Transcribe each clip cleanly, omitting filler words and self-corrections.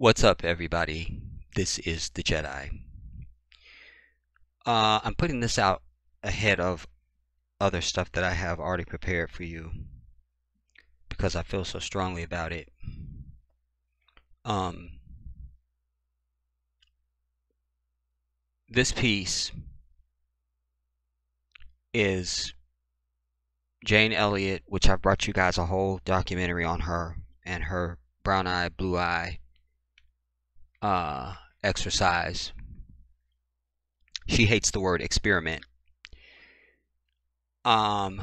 What's up, everybody? This is the Jedi. I'm putting this out ahead of other stuff that I have already prepared for you because I feel so strongly about it. This piece is Jane Elliott, which I've brought you guys a whole documentary on her and her brown eye, blue eye exercise. She hates the word experiment. And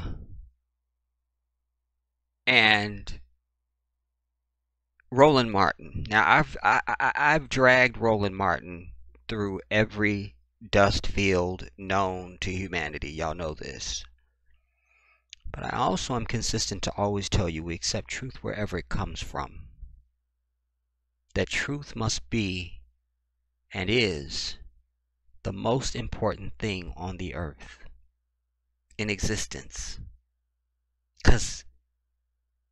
Roland Martin. Now I've dragged Roland Martin through every dust field known to humanity. Y'all know this. But I also am consistent to always tell you we accept truth wherever it comes from. That truth must be and is the most important thing on the earth in existence. Because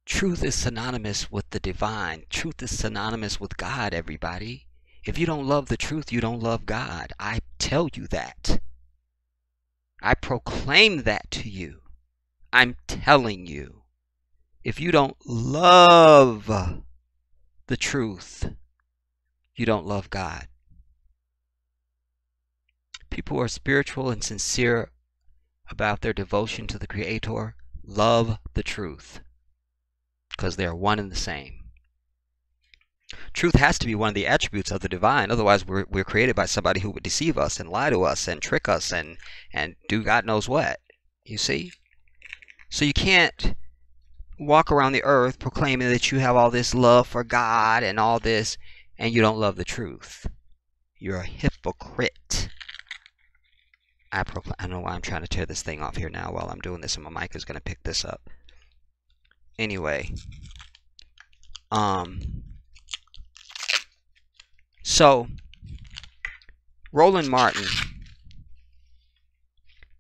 truth is synonymous with the divine. Truth is synonymous with God, everybody. If you don't love the truth, you don't love God. I tell you that. I proclaim that to you. I'm telling you. If you don't love the truth, you don't love God. People who are spiritual and sincere about their devotion to the Creator love the truth because they are one and the same. Truth has to be one of the attributes of the divine. Otherwise, we're created by somebody who would deceive us and lie to us and trick us and do God knows what. You see? So you can't walk around the earth proclaiming that you have all this love for God and all this, and you don't love the truth. You're a hypocrite. I don't know why I'm trying to tear this thing off here now while I'm doing this, and my mic is going to pick this up. Anyway. So, Roland Martin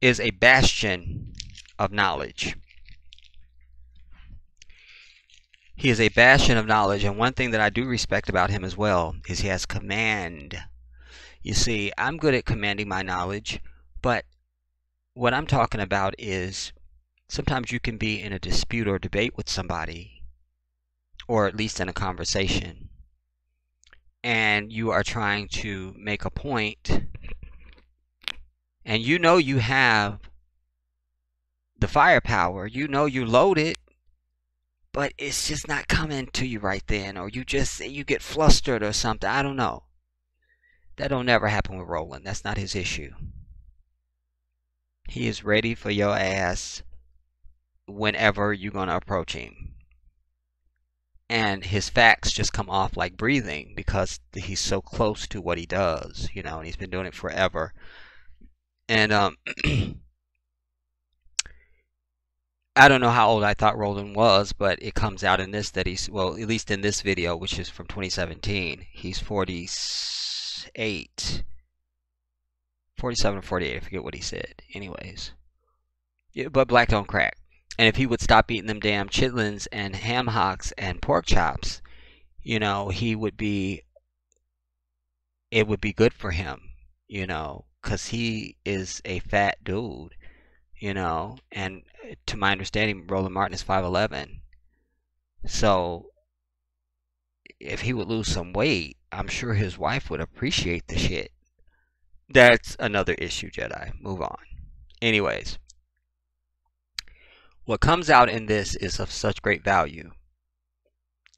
is a bastion of knowledge. He is a bastion of knowledge, and one thing that I do respect about him as well is he has command. You see, I'm good at commanding my knowledge, but what I'm talking about is sometimes you can be in a dispute or debate with somebody, or at least in a conversation, and you are trying to make a point, and you know you have the firepower, you know you're loaded, but it's just not coming to you right then, or you get flustered or something. I don't know. That don't never happen with Roland. That's not his issue. He is ready for your ass whenever you're going to approach him. And his facts just come off like breathing because he's so close to what he does, you know, and he's been doing it forever. And I don't know how old I thought Roland was, but it comes out in this that he's, well, at least in this video, which is from 2017, he's 47 or 48, I forget what he said. Anyways. Yeah, but black don't crack. And if he would stop eating them damn chitlins and ham hocks and pork chops, you know, it would be good for him, you know, because he is a fat dude, you know, and to my understanding, Roland Martin is 5'11". So if he would lose some weight, I'm sure his wife would appreciate the shit. That's another issue, Jedi. Move on. Anyways, what comes out in this is of such great value.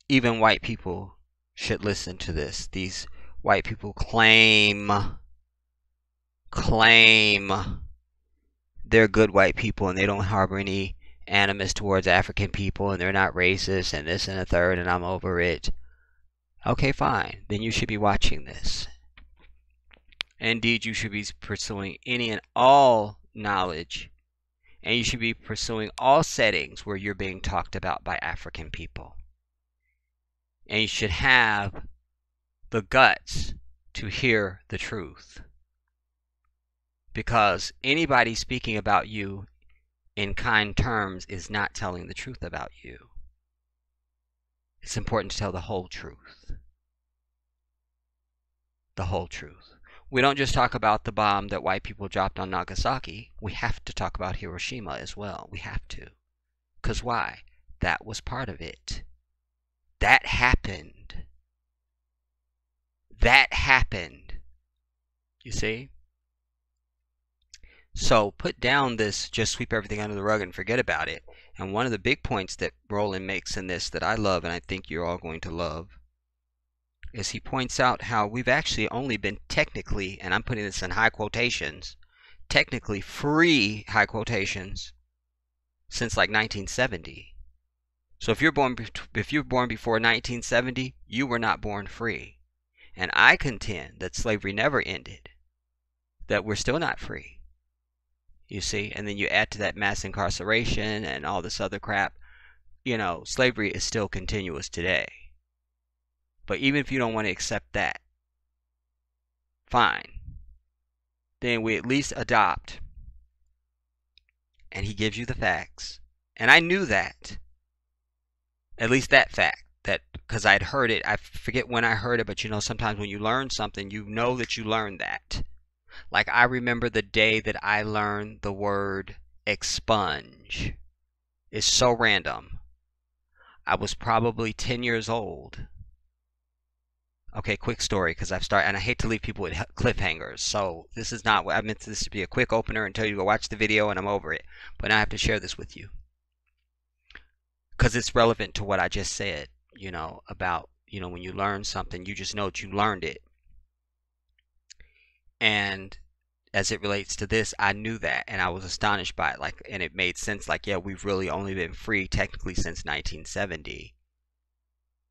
Even white people should listen to this. These white people claim they're good white people and they don't harbor any animus towards African people and they're not racist and this and the third and I'm over it. Okay, fine. Then you should be watching this. Indeed, you should be pursuing any and all knowledge, and you should be pursuing all settings where you're being talked about by African people. And you should have the guts to hear the truth. Because anybody speaking about you in kind terms is not telling the truth about you. It's important to tell the whole truth. the whole truth. We don't just talk about the bomb that white people dropped on Nagasaki. We have to talk about Hiroshima as well. We have to. Because why? That was part of it. That happened. That happened. You see? So put down this just sweep everything under the rug and forget about it. And one of the big points that Roland makes in this that I love and I think you're all going to love is he points out how we've actually only been technically, and I'm putting this in high quotations, technically free, high quotations, since like 1970. So if you're born before 1970, you were not born free. And I contend that slavery never ended, that we're still not free. You see, and then you add to that mass incarceration and all this other crap. You know, slavery is still continuous today. But even if you don't want to accept that, fine. Then we at least adopt. And he gives you the facts. And I knew that. At least that fact. That because I'd heard it. I forget when I heard it, but you know, sometimes when you learn something, you know that you learned that. Like I remember the day that I learned the word expunge. It's so random. I was probably 10 years old. Okay, quick story, because I've started, and I hate to leave people with cliffhangers. So this is not what I meant this to be, a quick opener and tell you to go watch the video and I'm over it. But now I have to share this with you. Because it's relevant to what I just said, you know, about, you know, when you learn something, you just know that you learned it. And as it relates to this, I knew that and I was astonished by it. Like, and it made sense. Like, yeah, we've really only been free technically since 1970.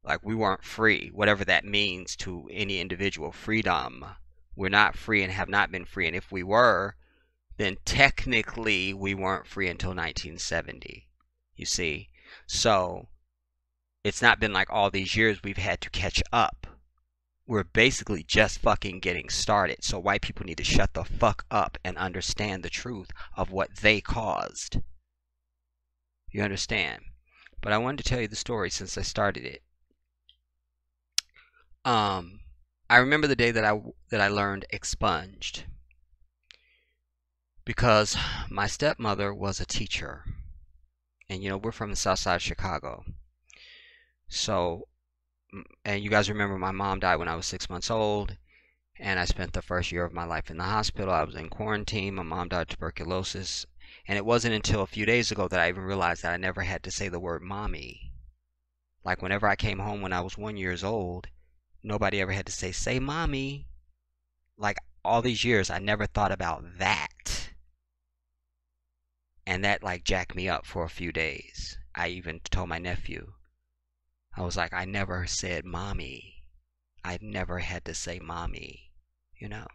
Like, we weren't free, whatever that means to any individual. Freedom. We're not free and have not been free. And if we were, then technically we weren't free until 1970. You see? So it's not been like all these years we've had to catch up. We're basically just fucking getting started. So white people need to shut the fuck up and understand the truth of what they caused. You understand? But I wanted to tell you the story since I started it. I remember the day that I learned expunged. Because my stepmother was a teacher. And you know, we're from the south side of Chicago. So, and you guys remember my mom died when I was 6 months old. And I spent the first year of my life in the hospital. I was in quarantine. My mom died of tuberculosis. And it wasn't until a few days ago that I even realized that I never had to say the word mommy. Like whenever I came home when I was 1 year old, nobody ever had to say mommy. Like all these years, I never thought about that. And that like jacked me up for a few days. I even told my nephew. I was like, I never said mommy. I never had to say mommy, you know.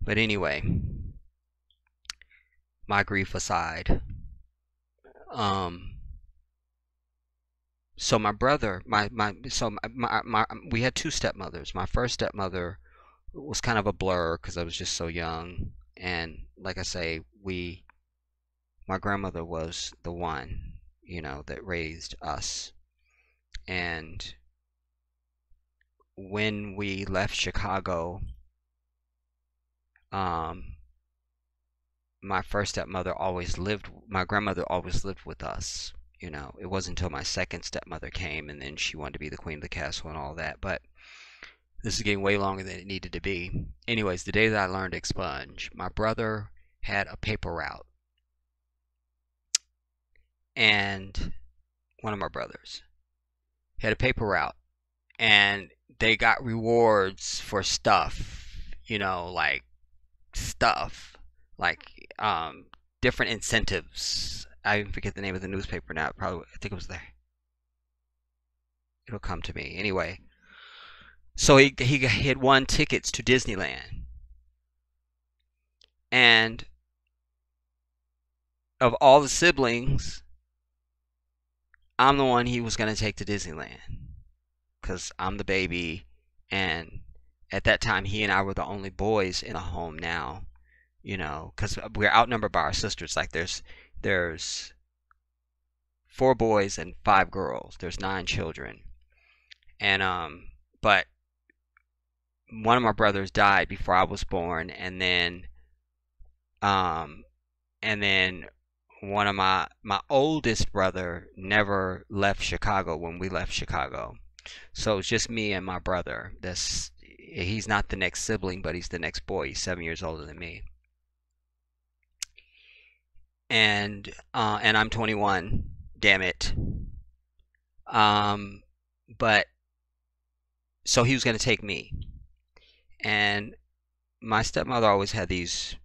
But anyway, my grief aside, so my brother, we had two stepmothers. My first stepmother was kind of a blur because I was just so young, and like I say, my grandmother was the one, you know, that raised us. And when we left Chicago, my grandmother always lived with us. You know, it wasn't until my second stepmother came and then she wanted to be the queen of the castle and all that. But this is getting way longer than it needed to be. Anyways, the day that I learned expunge, my brother had a paper route. And one of my brothers had a paper route. And they got rewards for stuff, you know, like stuff, like different incentives. I even forget the name of the newspaper now. I think it was there. It'll come to me anyway. So he had won tickets to Disneyland, and of all the siblings, I'm the one he was going to take to Disneyland because I'm the baby, and at that time he and I were the only boys in a home. Now, you know, because we're outnumbered by our sisters. Like there's 4 boys and 5 girls. There's 9 children, and but one of my brothers died before I was born, and then um, one of my oldest brother never left Chicago when we left Chicago. So it's just me and my brother. He's not the next sibling, but he's the next boy. He's 7 years older than me. And I'm 21. Damn it. But so he was going to take me. And my stepmother always had these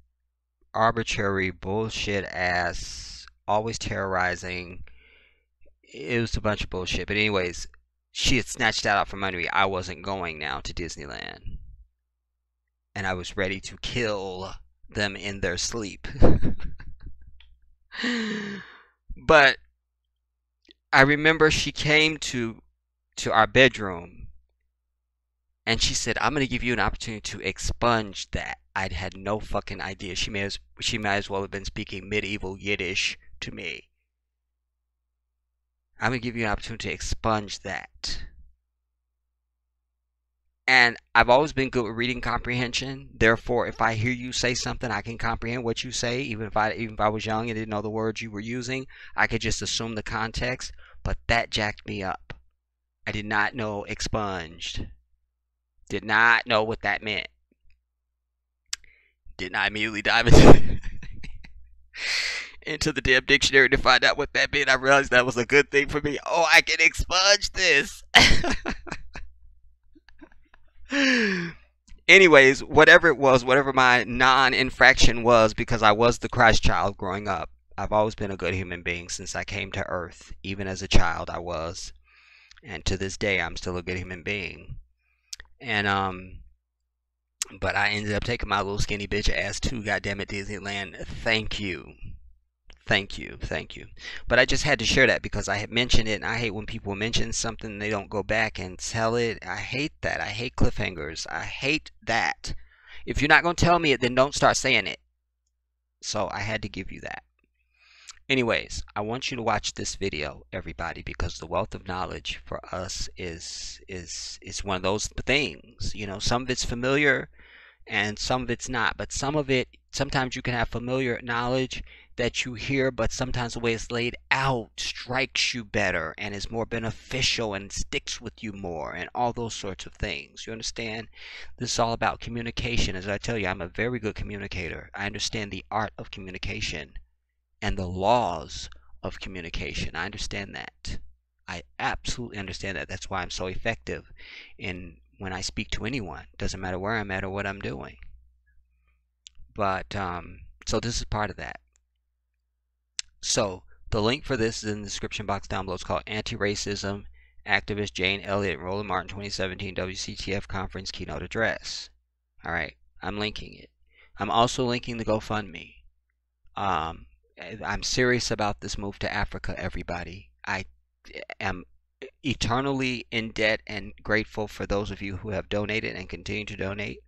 arbitrary bullshit ass, always terrorizing. It was a bunch of bullshit. But anyways, she had snatched that out from under me. I wasn't going now to Disneyland. And I was ready to kill them in their sleep. But I remember she came to our bedroom and she said, I'm going to give you an opportunity to expunge that. I'd had no fucking idea. She might as well have been speaking medieval Yiddish to me. I'm going to give you an opportunity to expunge that. And I've always been good with reading comprehension. Therefore, if I hear you say something, I can comprehend what you say. Even if I was young and didn't know the words you were using, I could just assume the context. But that jacked me up. I did not know expunged. Did not know what that meant. Did not immediately dive into the damn dictionary to find out what that meant. I realized that was a good thing for me. Oh, I can expunge this. Anyways, whatever it was, whatever my non-infraction was, because I was the Christ child growing up, I've always been a good human being since I came to earth. Even as a child, I was. And to this day, I'm still a good human being. And, but I ended up taking my little skinny bitch ass to goddamn it Disneyland. Thank you. Thank you. Thank you. But I just had to share that because I had mentioned it, and I hate when people mention something and they don't go back and tell it. I hate that. I hate cliffhangers. I hate that. If you're not going to tell me it, then don't start saying it. So I had to give you that. Anyways, I want you to watch this video, everybody, because the wealth of knowledge for us is one of those things. You know, some of it's familiar and some of it's not. But some of it, sometimes you can have familiar knowledge that you hear, but sometimes the way it's laid out strikes you better and is more beneficial and sticks with you more and all those sorts of things. You understand? This is all about communication. As I tell you, I'm a very good communicator. I understand the art of communication and the laws of communication. I understand that. I absolutely understand that. That's why I'm so effective in when I speak to anyone. Doesn't matter where I'm at or what I'm doing. But so this is part of that. So the link for this is in the description box down below. It's called Anti-Racism Activist Jane Elliott and Roland Martin 2017 WCTF Conference Keynote Address. All right, I'm linking it. I'm also linking the GoFundMe. I'm serious about this move to Africa, everybody. I am eternally in debt and grateful for those of you who have donated and continue to donate.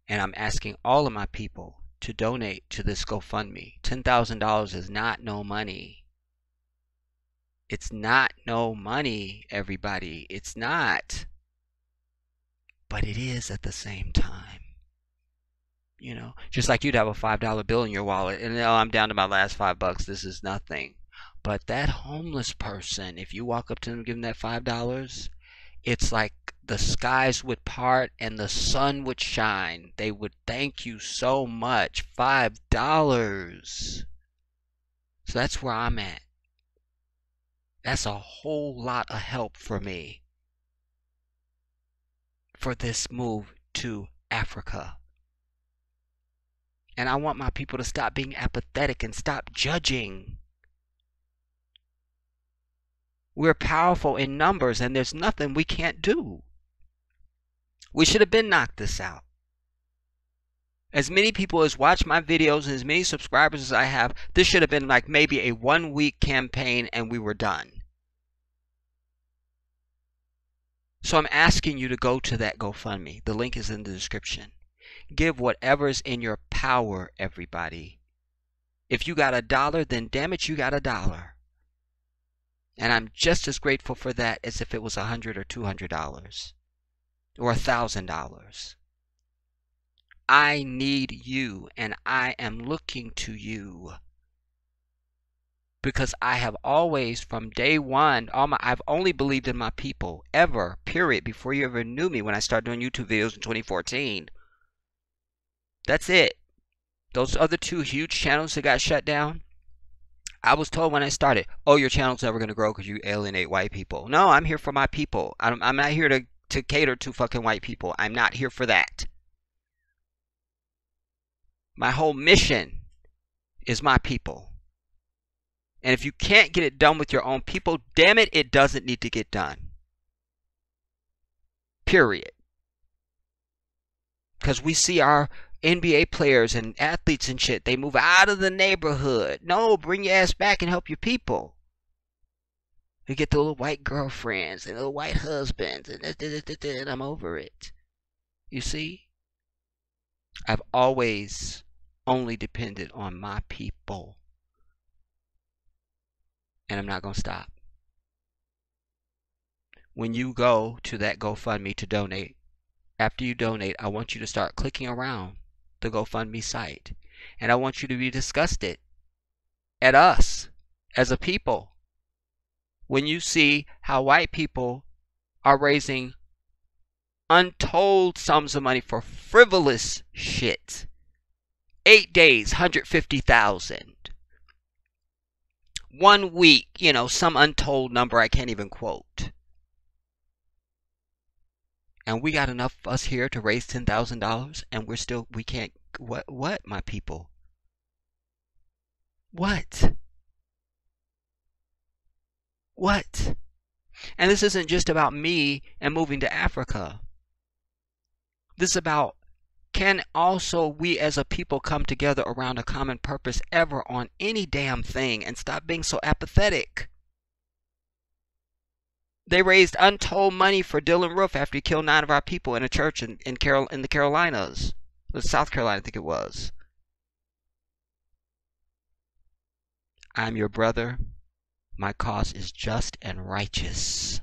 And I'm asking all of my people to donate to this GoFundMe. $10,000 is not no money. It's not no money, everybody. It's not. But it is at the same time. You know, just like you'd have a $5 bill in your wallet and oh, I'm down to my last $5. This is nothing. But that homeless person, if you walk up to them and give them that $5, it's like the skies would part and the sun would shine. They would thank you so much. $5. So that's where I'm at. That's a whole lot of help for me for this move to Africa. And I want my people to stop being apathetic and stop judging. We're powerful in numbers and there's nothing we can't do. We should have been knocked this out. As many people as watch my videos and as many subscribers as I have, this should have been like maybe a 1-week campaign and we were done. So I'm asking you to go to that GoFundMe. The link is in the description. Give whatever's in your power, everybody. If you got $1, then damn it, you got $1. And I'm just as grateful for that as if it was $100 or $200. or $1,000. I need you, and I am looking to you. Because I have always, from day one, I've only believed in my people, ever, period, before you ever knew me when I started doing YouTube videos in 2014. That's it. Those other two huge channels that got shut down, I was told when I started, oh, your channel's never going to grow because you alienate white people. No, I'm here for my people. I'm not here to cater to fucking white people. I'm not here for that. My whole mission is my people. And if you can't get it done with your own people, damn it, it doesn't need to get done. Period. Because we see our NBA players and athletes and shit, they move out of the neighborhood. No, bring your ass back and help your people. You get the little white girlfriends and little white husbands, and I'm over it. You see? I've always only depended on my people. And I'm not going to stop. When you go to that GoFundMe to donate, after you donate, I want you to start clicking around the GoFundMe site. And I want you to be disgusted at us as a people when you see how white people are raising untold sums of money for frivolous shit. 8 days, 150,000. 1 week, some untold number I can't even quote. And we got enough of us here to raise $10,000, and we can't, what, my people? What? What? And this isn't just about me and moving to Africa. This is about, can also we as a people come together around a common purpose ever on any damn thing and stop being so apathetic? They raised untold money for Dylan Roof after he killed 9 of our people in a church in the Carolinas. It was South Carolina, I think it was. I'm your brother. My cause is just and righteous.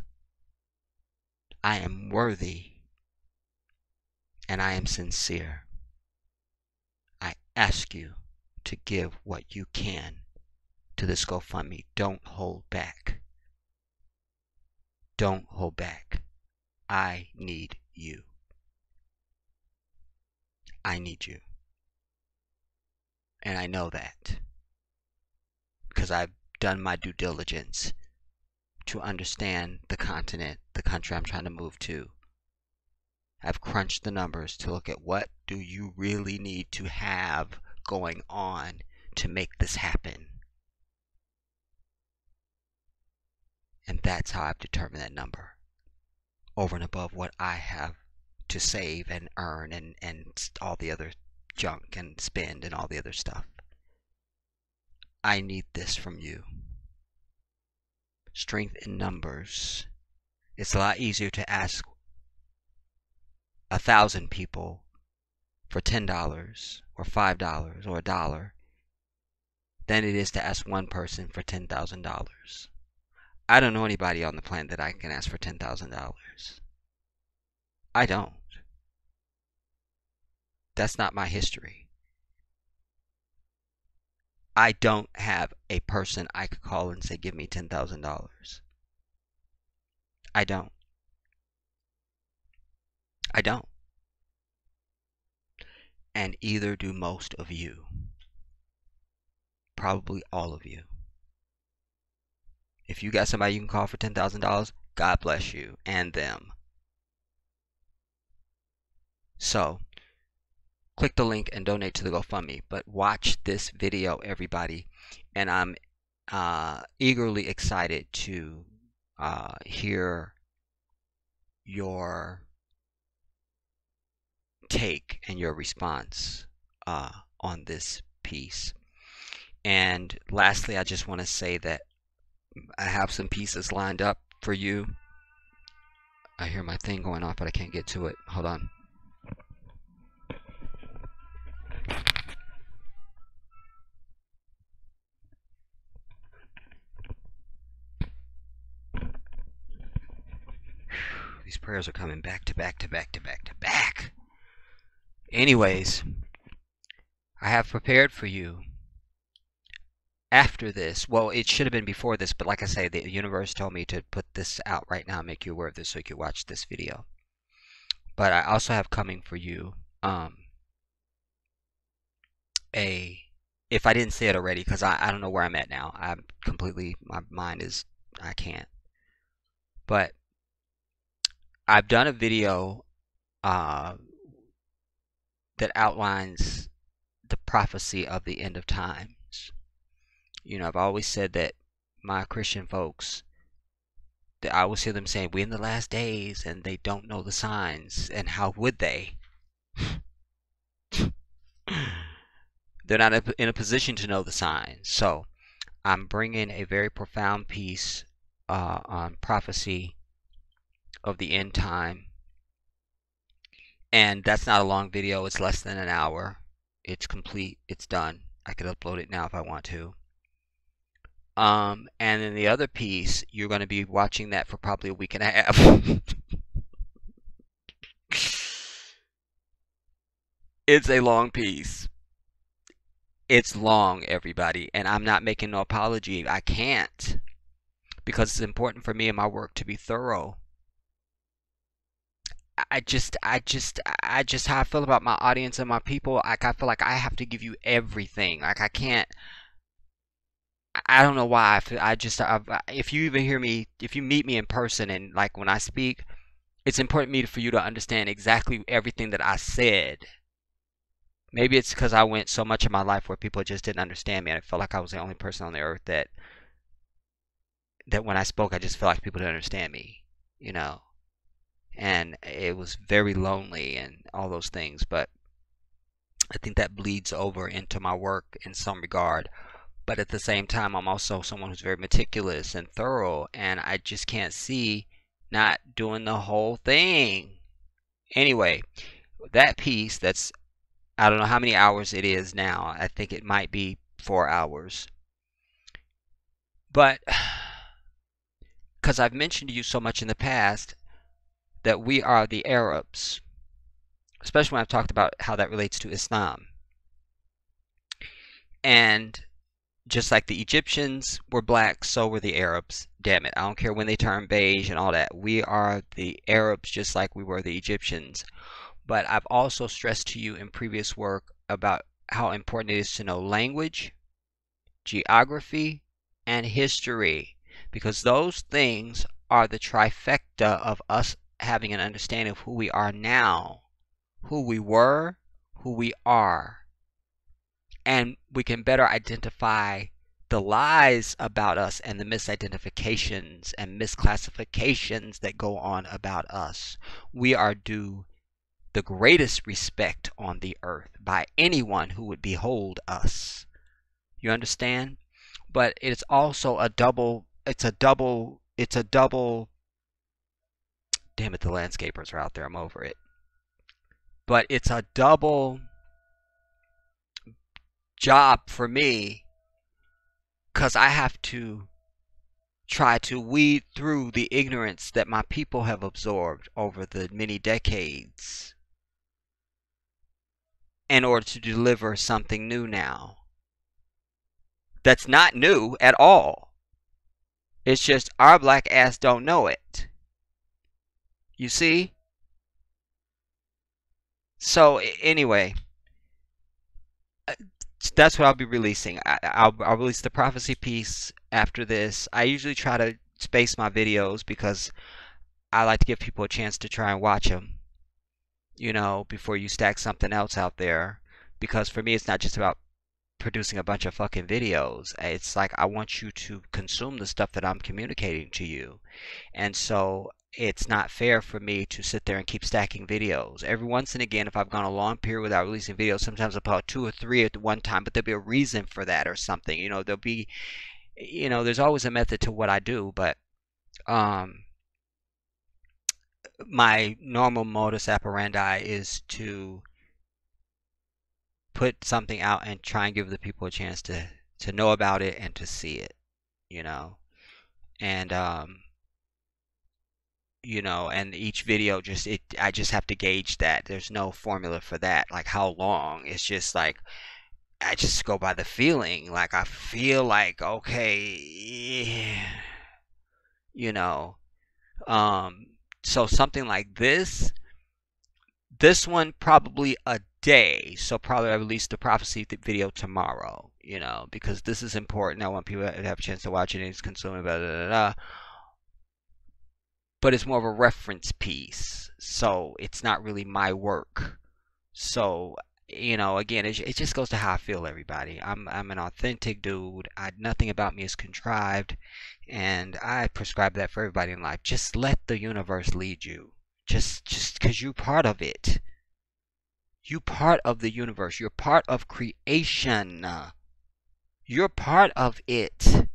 I am worthy. And I am sincere. I ask you to give what you can to this GoFundMe. Don't hold back. Don't hold back. I need you. I need you. And I know that. Because I've done my due diligence to understand the continent, the country I'm trying to move to. I've crunched the numbers to look at what do you really need to have going on to make this happen. And that's how I've determined that number. Over and above what I have to save and earn and all the other junk and spend and all the other stuff. I need this from you. Strength in numbers. It's a lot easier to ask 1,000 people for $10 or $5 or $1 than it is to ask one person for $10,000. I don't know anybody on the planet that I can ask for $10,000. I don't. That's not my history. I don't have a person I could call and say, give me $10,000. I don't. I don't. And either do most of you. Probably all of you. If you got somebody you can call for $10,000, God bless you and them. So, click the link and donate to the GoFundMe. But watch this video, everybody. And I'm eagerly excited to hear your take and your response on this piece. And lastly, I just want to say that I have some pieces lined up for you. I hear my thing going off, but I can't get to it. Hold on. These prayers are coming back to back to back to back to back. Anyways, I have prepared for you after this. Well, it should have been before this, but like I say, the universe told me to put this out right now, make you aware of this so you can watch this video. But I also have coming for you if I didn't say it already, because I don't know where I'm at now. I'm completely, my mind is, I can't. But I've done a video that outlines the prophecy of the end of times. You know, I've always said that my Christian folks, that I always hear them saying, we're in the last days, and they don't know the signs. And how would they? They're not in a position to know the signs. So I'm bringing a very profound piece on prophecy of the end time. And that's not a long video. It's less than an hour. It's complete. It's done. I could upload it now if I want to. And then the other piece, you're going to be watching that for probably a week and a half. It's a long piece. It's long, everybody, and I'm not making no apology. I can't, because it's important for me in my work to be thorough. I just how I feel about my audience and my people. Like, I feel like I have to give you everything. Like, I can't. I don't know why. If you even hear me, if you meet me in person and like when I speak, it's important for you to understand exactly everything that I said. Maybe it's because I went so much of my life where people just didn't understand me, and I felt like I was the only person on the earth that when I spoke, I just felt like people didn't understand me, you know. And it was very lonely and all those things. But I think that bleeds over into my work in some regard. But at the same time, I'm also someone who's very meticulous and thorough, and I just can't see not doing the whole thing. Anyway, that piece, that's, I don't know how many hours it is now. I think it might be 4 hours. But because I've mentioned to you so much in the past that we are the Arabs, especially when I've talked about how that relates to Islam. And just like the Egyptians were black, so were the Arabs. Damn it, I don't care when they turn beige and all that. We are the Arabs just like we were the Egyptians. But I've also stressed to you in previous work about how important it is to know language, geography, and history, because those things are the trifecta of us having an understanding of who we are now, who we were, who we are. And we can better identify the lies about us and the misidentifications and misclassifications that go on about us. We are due the greatest respect on the earth by anyone who would behold us. You understand? But it's also a double, damn it, the landscapers are out there, I'm over it. But it's a double job for me, because I have to try to weed through the ignorance that my people have absorbed over the many decades in order to deliver something new now. That's not new at all. It's just our black ass don't know it. You see? So anyway, that's what I'll be releasing. I'll release the prophecy piece after this. I usually try to space my videos because I like to give people a chance to try and watch them, you know, before you stack something else out there. Because for me, it's not just about producing a bunch of fucking videos. It's like I want you to consume the stuff that I'm communicating to you. And so it's not fair for me to sit there and keep stacking videos. Every once and again, if I've gone a long period without releasing videos, sometimes I'll put out 2 or 3 at one time, but there'll be a reason for that or something. You know, there'll be, you know, there's always a method to what I do, but my normal modus operandi is to put something out and try and give the people a chance to know about it and to see it, you know. And and each video I just have to gauge that. There's no formula for that, like how long. It's just like I just go by the feeling. Like I feel like, okay, you know. Um, so something like this one probably a day. So probably I release the prophecy video tomorrow, because this is important. I want people to have a chance to watch it and consume it, blah, blah, blah, blah. But it's more of a reference piece. So it's not really my work. So, again, it just goes to how I feel, everybody. I'm an authentic dude. Nothing about me is contrived. And I prescribe that for everybody in life. Just let the universe lead you. Just because you're part of it. You're part of the universe. You're part of creation. You're part of it.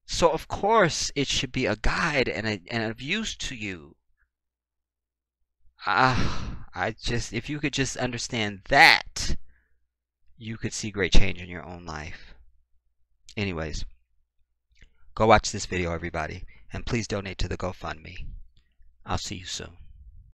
So, of course, it should be a guide and of use to you. If you could just understand that, you could see great change in your own life. Anyways, go watch this video, everybody, and please donate to the GoFundMe. I'll see you soon.